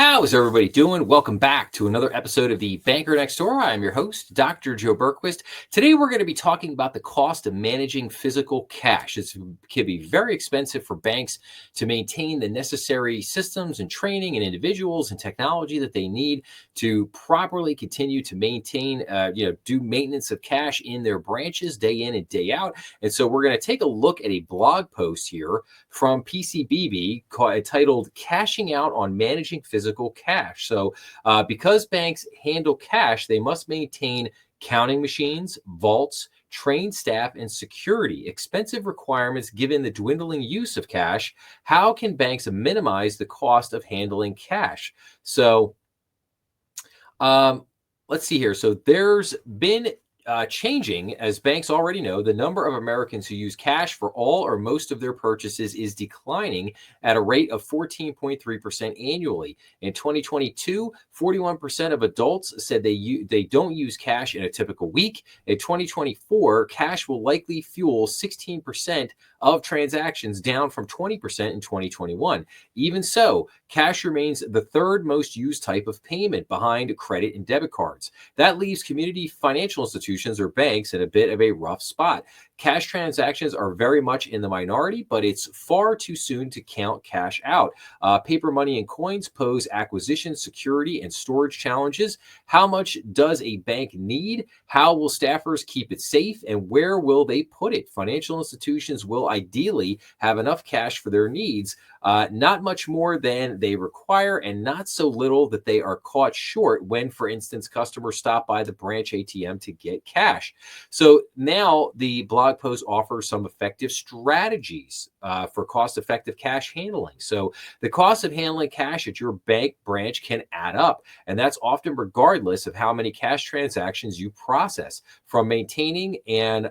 How's everybody doing? Welcome back to another episode of the Banker Next Door. I'm your host, Dr. Joe Berquist. Today, we're going to be talking about the cost of managing physical cash. It can be very expensive for banks to maintain the necessary systems and training and individuals and technology that they need to properly continue to maintain, do maintenance of cash in their branches day in and day out. And so we're going to take a look at a blog post here from PCBB titled Cashing Out on Managing Physical Cash. So because banks handle cash, they must maintain counting machines, vaults, trained staff, and security. Expensive requirements given the dwindling use of cash. How can banks minimize the cost of handling cash? So let's see here. So there's been changing, as banks already know, the number of Americans who use cash for all or most of their purchases is declining at a rate of 14.3% annually. In 2022, 41% of adults said they don't use cash in a typical week. In 2024, cash will likely fuel 16% of transactions, down from 20% in 2021. Even so, cash remains the third most used type of payment behind credit and debit cards. That leaves community financial institutions or banks in a bit of a rough spot. Cash transactions are very much in the minority, but it's far too soon to count cash out. Paper money and coins pose acquisition, security, and storage challenges. How much does a bank need? How will staffers keep it safe? And where will they put it? Financial institutions will ideally have enough cash for their needs, not much more than they require, and not so little that they are caught short when, for instance, customers stop by the branch ATM to get cash. So now the blog post offers some effective strategies for cost-effective cash handling. So the cost of handling cash at your bank branch can add up, and that's often regardless of how many cash transactions you process. From maintaining and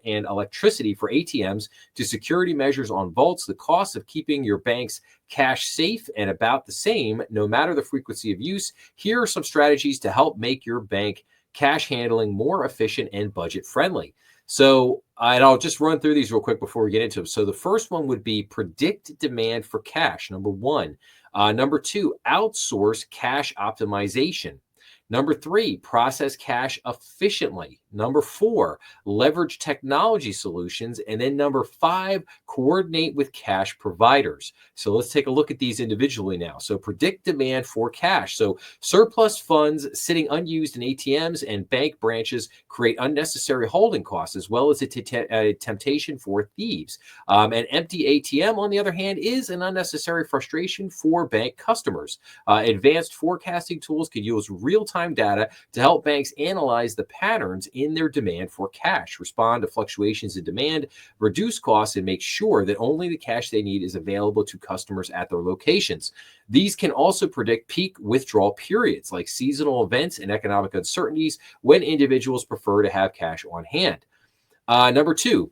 electricity for ATMs to security measures on vaults, the cost of keeping your bank's cash safe and about the same, no matter the frequency of use. Here are some strategies to help make your bank cash handling more efficient and budget friendly. So, and I'll just run through these real quick before we get into them. So the first one would be predict demand for cash, number one. Number two, outsource cash optimization. Number three, process cash efficiently. Number four, leverage technology solutions. And then number five, coordinate with cash providers. So let's take a look at these individually now. So predict demand for cash. So surplus funds sitting unused in ATMs and bank branches create unnecessary holding costs, as well as a temptation for thieves. An empty ATM, on the other hand, is an unnecessary frustration for bank customers. Advanced forecasting tools can use real-time data to help banks analyze the patterns in their demand for cash, respond to fluctuations in demand, reduce costs, and make sure that only the cash they need is available to customers at their locations. These can also predict peak withdrawal periods like seasonal events and economic uncertainties when individuals prefer to have cash on hand. Number two,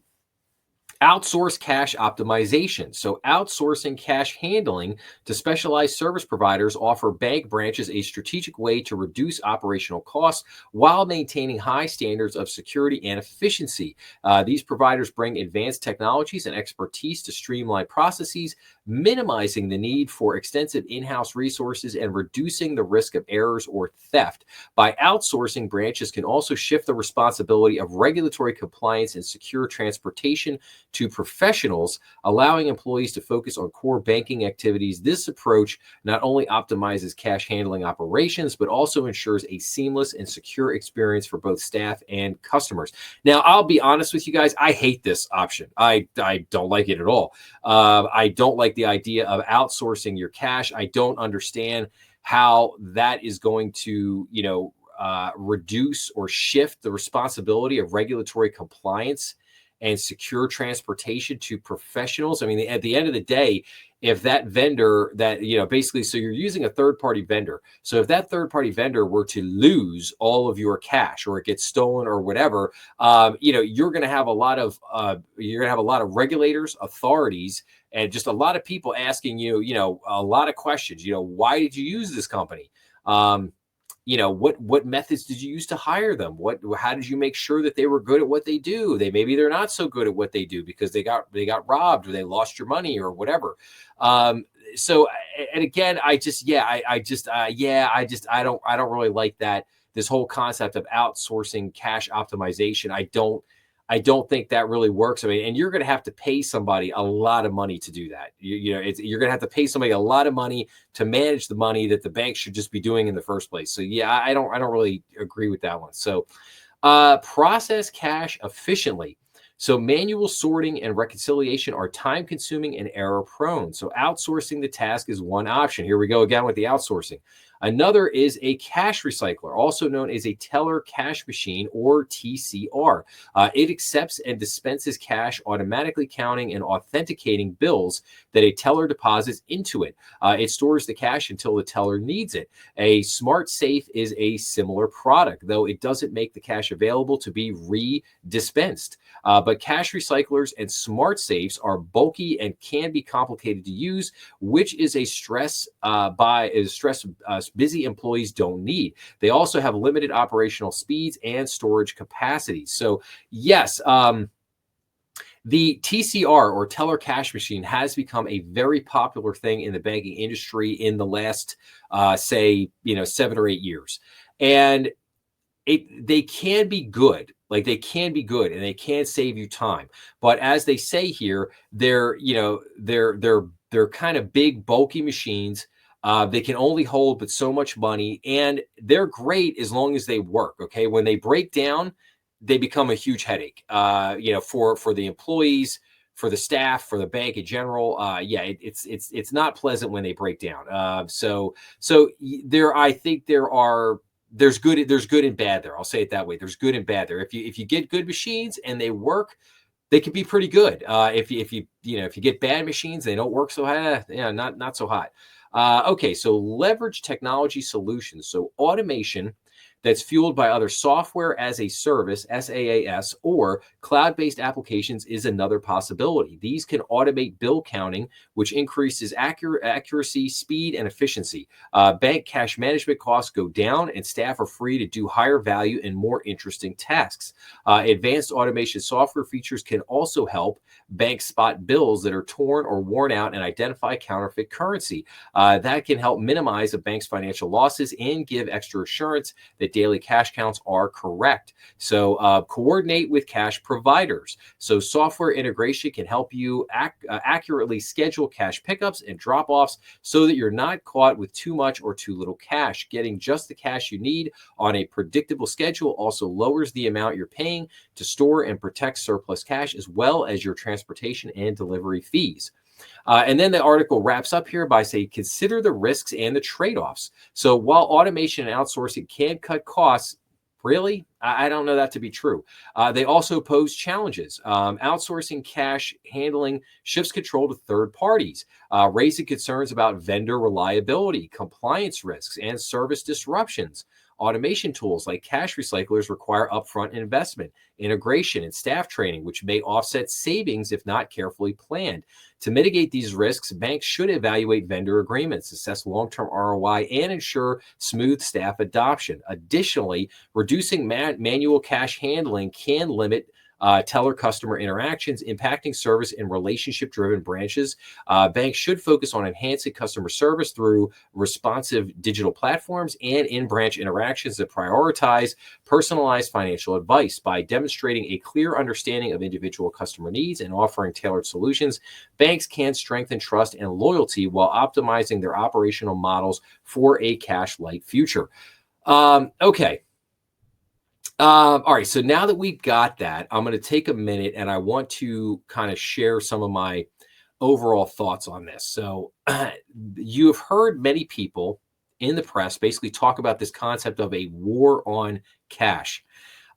outsource cash optimization. So outsourcing cash handling to specialized service providers offer bank branches a strategic way to reduce operational costs while maintaining high standards of security and efficiency. These providers bring advanced technologies and expertise to streamline processes, minimizing the need for extensive in-house resources and reducing the risk of errors or theft. By outsourcing, branches can also shift the responsibility of regulatory compliance and secure transportation to professionals, allowing employees to focus on core banking activities. This approach not only optimizes cash handling operations, but also ensures a seamless and secure experience for both staff and customers. Now, I'll be honest with you guys, I hate this option. I don't like it at all. I don't like the idea of outsourcing your cash. I don't understand how that is going to, reduce or shift the responsibility of regulatory compliance and secure transportation to professionals. I mean, at the end of the day, if that vendor that, basically, so you're using a third-party vendor. So if that third-party vendor were to lose all of your cash or it gets stolen or whatever, you're going to have a lot of regulators, authorities, and just a lot of people asking you, a lot of questions. Why did you use this company? What methods did you use to hire them? How did you make sure that they were good at what they do? Maybe they're not so good at what they do because they got robbed or they lost your money or whatever. so and again, I just yeah, I don't really like that, this whole concept of outsourcing cash optimization. I don't think that really works. I mean, and you're going to have to pay somebody a lot of money to do that. You're going to have to pay somebody a lot of money to manage the money that the bank should just be doing in the first place. So yeah, I don't really agree with that one. So process cash efficiently. So manual sorting and reconciliation are time consuming and error prone. So outsourcing the task is one option. Here we go again with the outsourcing. Another is a cash recycler, also known as a teller cash machine, or TCR. It accepts and dispenses cash, automatically counting and authenticating bills that a teller deposits into it. It stores the cash until the teller needs it. A smart safe is a similar product, though it doesn't make the cash available to be redispensed. But cash recyclers and smart safes are bulky and can be complicated to use, which is a stress busy employees don't need. They also have limited operational speeds and storage capacities. So yes, the TCR, or teller cash machine, has become a very popular thing in the banking industry in the last, say, 7 or 8 years, and they can be good. Like, they can be good and they can save you time. But as they say here, they're kind of big, bulky machines. They can only hold but so much money, and they're great as long as they work. Okay, when they break down, they become a huge headache. For the employees, for the staff, for the bank in general. It's not pleasant when they break down. I think there's good and bad there. I'll say it that way. There's good and bad there. If you get good machines and they work, they can be pretty good. If you get bad machines, they don't work so hot. Not so hot. Okay, so leverage technology solutions. So automation that's fueled by other software as a service, SaaS, or cloud-based applications is another possibility. These can automate bill counting, which increases accuracy, speed, and efficiency. Bank cash management costs go down, and staff are free to do higher value and more interesting tasks. Advanced automation software features can also help banks spot bills that are torn or worn out and identify counterfeit currency. That can help minimize a bank's financial losses and give extra assurance that daily cash counts are correct. So coordinate with cash providers. So software integration can help you accurately schedule cash pickups and drop-offs so that you're not caught with too much or too little cash. Getting just the cash you need on a predictable schedule also lowers the amount you're paying to store and protect surplus cash, as well as your transportation and delivery fees. And then the article wraps up here by saying, consider the risks and the trade-offs. So while automation and outsourcing can cut costs, really, I don't know that to be true. They also pose challenges. Outsourcing cash handling shifts control to third parties, raising concerns about vendor reliability, compliance risks, and service disruptions. Automation tools like cash recyclers require upfront investment, integration, and staff training, which may offset savings if not carefully planned. To mitigate these risks, banks should evaluate vendor agreements, assess long-term ROI, and ensure smooth staff adoption. Additionally, reducing manual cash handling can limit teller customer interactions, impacting service in relationship-driven branches. Banks should focus on enhancing customer service through responsive digital platforms and in-branch interactions that prioritize personalized financial advice. By demonstrating a clear understanding of individual customer needs and offering tailored solutions, banks can strengthen trust and loyalty while optimizing their operational models for a cash-light future. Okay. All right. So now that we've got that, I'm going to take a minute and I want to kind of share some of my overall thoughts on this. So you have heard many people in the press basically talk about this concept of a war on cash.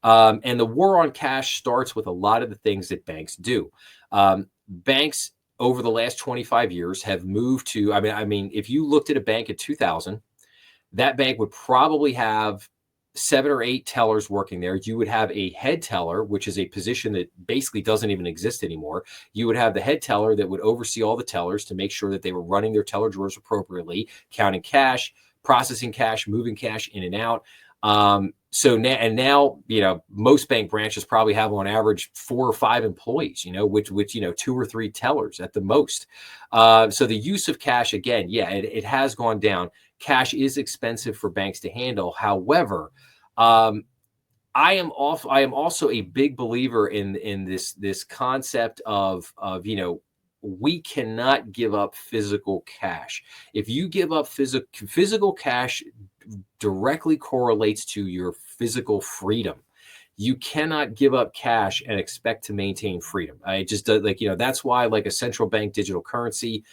And the war on cash starts with a lot of the things that banks do. Banks over the last 25 years have moved to, I mean, if you looked at a bank in 2000, that bank would probably have 7 or 8 tellers working there. You would have a head teller, which is a position that basically doesn't even exist anymore. You would have the head teller that would oversee all the tellers to make sure that they were running their teller drawers appropriately, counting cash, processing cash, moving cash in and out. So now, most bank branches probably have on average 4 or 5 employees, which 2 or 3 tellers at the most. So the use of cash, again, yeah, it has gone down. Cash is expensive for banks to handle. However, I am also a big believer in this concept of we cannot give up physical cash. If you give up physical cash, directly correlates to your physical freedom. You cannot give up cash and expect to maintain freedom. I just that's why like a central bank digital currency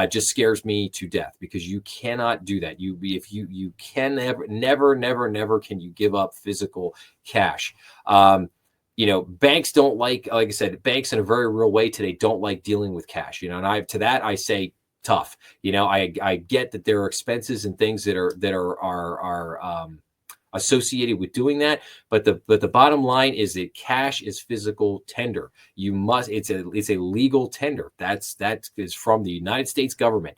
just scares me to death, because you cannot do that. You can never can you give up physical cash. Banks don't like I said, banks in a very real way today don't like dealing with cash. And I say tough. I get that there are expenses and things that are associated with doing that, but the bottom line is that cash is physical tender. It's a legal tender. That is from the United States government.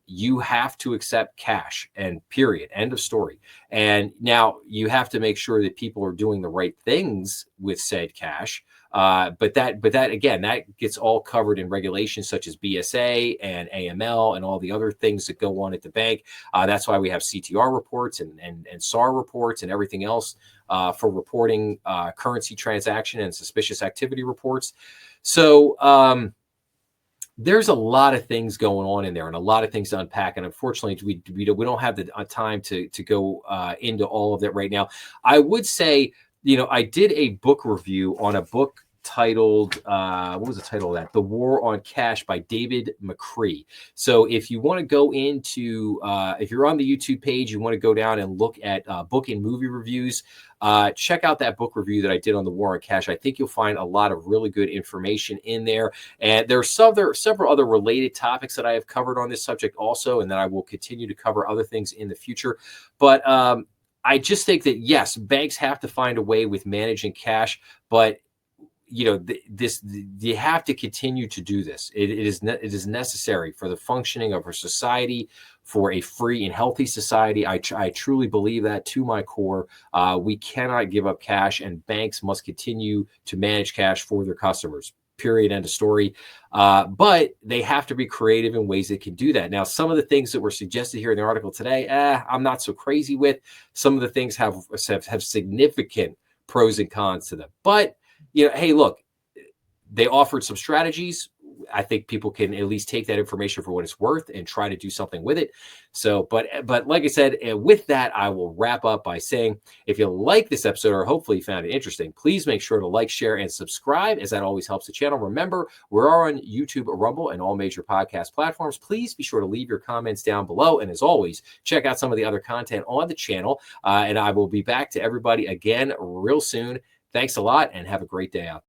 You have to accept cash, and period. End of story. And now you have to make sure that people are doing the right things with said cash. But that again, that gets all covered in regulations such as BSA and AML and all the other things that go on at the bank. That's why we have CTR reports and SAR reports and everything else for reporting currency transaction and suspicious activity reports. So there's a lot of things going on in there and a lot of things to unpack. And unfortunately, we don't have the time to go into all of that right now. I would say, I did a book review on a book titled, what was the title of that? The War on Cash by David McCree. So if you want to go into, if you're on the YouTube page, you want to go down and look at book and movie reviews, check out that book review that I did on the War on Cash. I think you'll find a lot of really good information in there. And there are several other related topics that I have covered on this subject also, and that I will continue to cover other things in the future. But I just think that, yes, banks have to find a way with managing cash, but you have to continue to do this. It is necessary for the functioning of our society, for a free and healthy society. I truly believe that to my core. We cannot give up cash, and banks must continue to manage cash for their customers. Period. End of story. But they have to be creative in ways that can do that. Now, some of the things that were suggested here in the article today, I'm not so crazy with. Some of the things have significant pros and cons to them. But hey, look, they offered some strategies. I think people can at least take that information for what it's worth and try to do something with it. So, but like I said, with that, I will wrap up by saying, if you like this episode, or hopefully you found it interesting, please make sure to like, share, and subscribe, as that always helps the channel. Remember, we're on YouTube, Rumble, and all major podcast platforms. Please be sure to leave your comments down below. And as always, check out some of the other content on the channel. And I will be back to everybody again real soon. Thanks a lot, and have a great day out there.